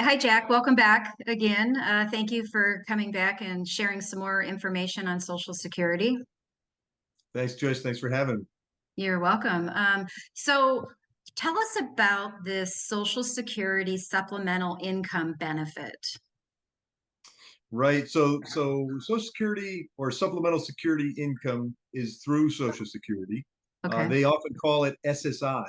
Hi, Jack. Welcome back again. Thank you for coming back and sharing some more information on Social Security. Thanks, Joyce. Thanks for having me. You're welcome. So tell us about this Social Security supplemental income benefit. Right. So Social Security or supplemental security income is through Social Security. Okay. They often call it SSI.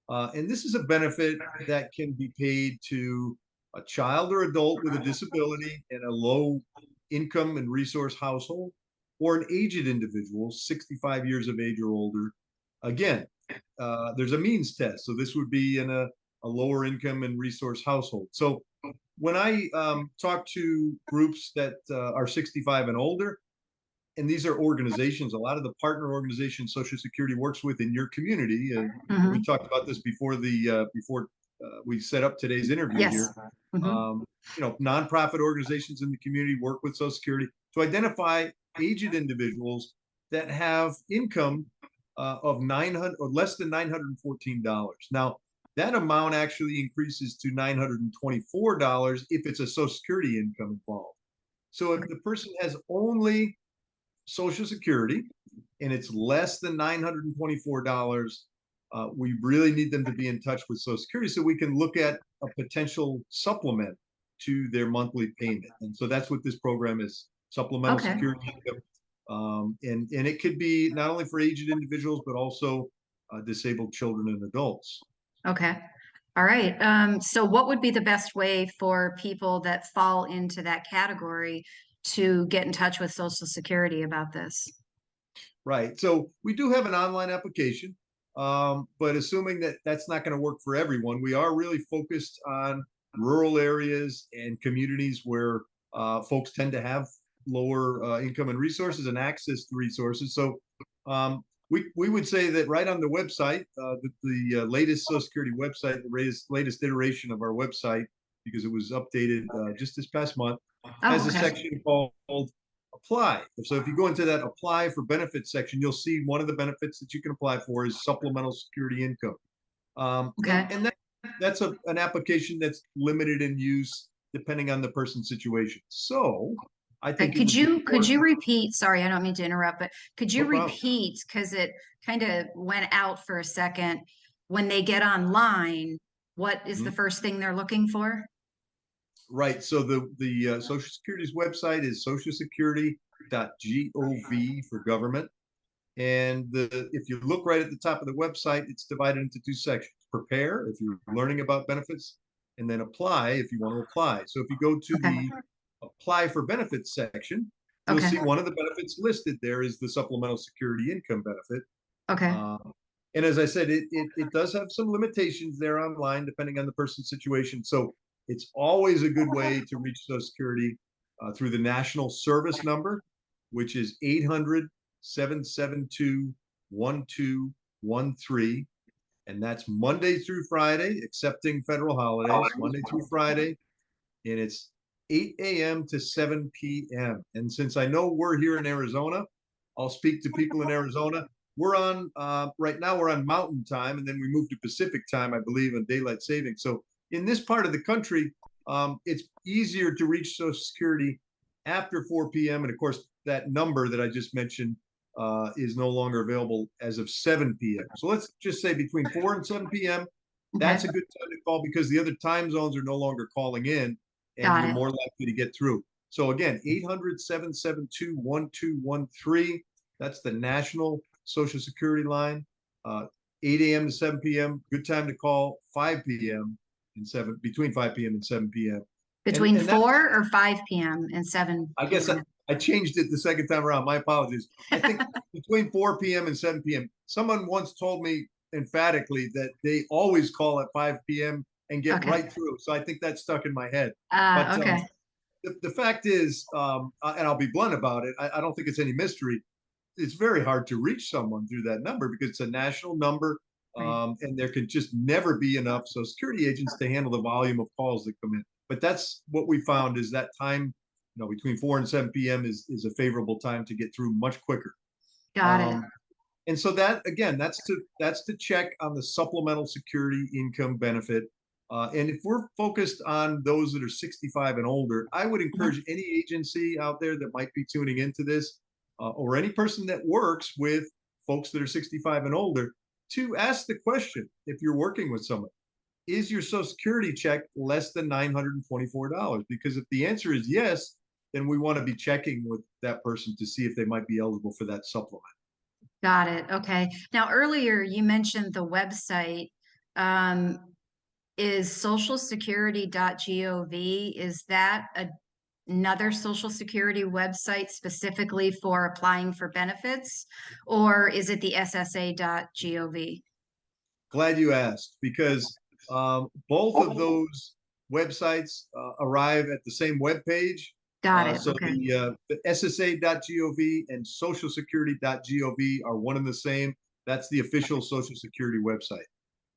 And this is a benefit that can be paid to a child or adult with a disability in a low income and resource household, or an aged individual, 65 years of age or older. Again, there's a means test. So this would be in a lower income and resource household. So when I talk to groups that are 65 and older, and these are organizations, a lot of the partner organizations Social Security works with in your community. And we Hmm. talked about this before we set up today's interview Yes. here. Hmm. Nonprofit organizations in the community work with Social Security to identify aged individuals that have income of 900 or less than $914. Now, that amount actually increases to $924 if it's a Social Security income involved. So if the person has only Social Security and it's less than $924, we really need them to be in touch with Social Security so we can look at a potential supplement to their monthly payment. And so that's what this program is, supplemental Okay. security income. And it could be not only for aged individuals, but also disabled children and adults. Okay. All right. So what would be the best way for people that fall into that category to get in touch with Social Security about this? Right. So we do have an online application, but assuming that that's not going to work for everyone, we are really focused on rural areas and communities where folks tend to have lower income and resources and access to resources. So we would say that right on the website, the latest Social Security website, the latest iteration of our website, because it was updated just this past month, has Oh, a okay. section called apply. So if you go into that apply for benefits section, you'll see one of the benefits that you can apply for is supplemental security income. Okay. And that's an application that's limited in use depending on the person's situation. So I think it Could would be you important. repeat? Sorry, I don't mean to interrupt, but could you No problem. repeat because it kind of went out for a second. When they get online, what is the Mhm. first thing they're looking for? Right. So the Social Security's website is socialsecurity.gov for government. And if you look right at the top of the website, it's divided into two sections: prepare, if you're learning about benefits, and then apply, if you want to apply. So if you go to Okay. the apply for benefits section, you'll Okay. see one of the benefits listed there is the supplemental security income benefit. Okay. Um, and as I said, it does have some limitations there online, depending on the person's situation. So it's always a good way to reach Social Security through the national service number, which is 800-772-1213. And that's Monday through Friday, excepting federal holidays, Monday through Friday. And it's 8 a.m. to 7 p.m. And since I know we're here in Arizona, I'll speak to people in Arizona. We're on right now. We're on Mountain Time, and then we move to Pacific Time, I believe, on daylight savings. So in this part of the country, it's easier to reach Social Security after 4 p.m. And of course, that number that I just mentioned is no longer available as of 7 p.m. So let's just say between 4 and 7 p.m. Okay. That's a good time to call because the other time zones are no longer calling in and Got you're it. more likely to get through. So again, 800-772-1213. That's the national Social Security line. 8 a.m. to 7 p.m. Good time to call. 5 p.m. and 7 between 5 p.m. and 7 p.m. And Between and that 4 or 5 p.m. and 7 I guess p.m. I changed it the second time around. My apologies. I think between 4 p.m. and 7 p.m. Someone once told me emphatically that they always call at 5 p.m. and get Okay. right through. So I think that stuck in my head. But Okay. the fact is, and I'll be blunt about it, I don't think it's any mystery. It's very hard to reach someone through that number because it's a national number, Right. and there can just never be enough Social Security agents to handle the volume of calls that come in. But that's what we found is that time, between 4 and 7 p.m. is a favorable time to get through much quicker. Got it. Um, and so that again, that's to check on the supplemental security income benefit. And if we're focused on those that are 65 and older, I would Mhm. encourage any agency out there that might be tuning into this, or any person that works with folks that are 65 and older, to ask the question if you're working with someone, is your Social Security check less than $924? Because if the answer is yes, then we want to be checking with that person to see if they might be eligible for that supplement. Got it. Okay. Now, earlier you mentioned the website. Um, is socialsecurity.gov, is that another Social Security website specifically for applying for benefits, or is it the SSA.gov? Glad you asked, because both of those websites arrive at the same web page. Got it. So Okay. the SSA.gov and socialsecurity.gov are one and the same. That's the official Social Security website.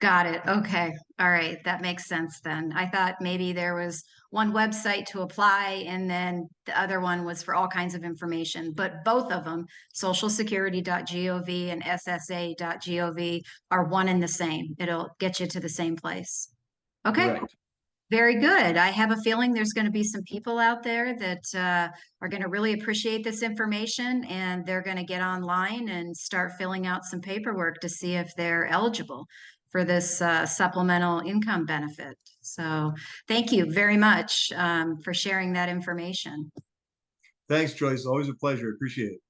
Got it. Okay. All right. That makes sense then. I thought maybe there was one website to apply and then the other one was for all kinds of information, but both of them, socialsecurity.gov and SSA.gov, are one and the same. It'll get you to the same place. Okay. Correct. Very good. I have a feeling there's going to be some people out there that are going to really appreciate this information and they're going to get online and start filling out some paperwork to see if they're eligible for this supplemental income benefit. So thank you very much for sharing that information. Thanks, Joyce. Always a pleasure. Appreciate it.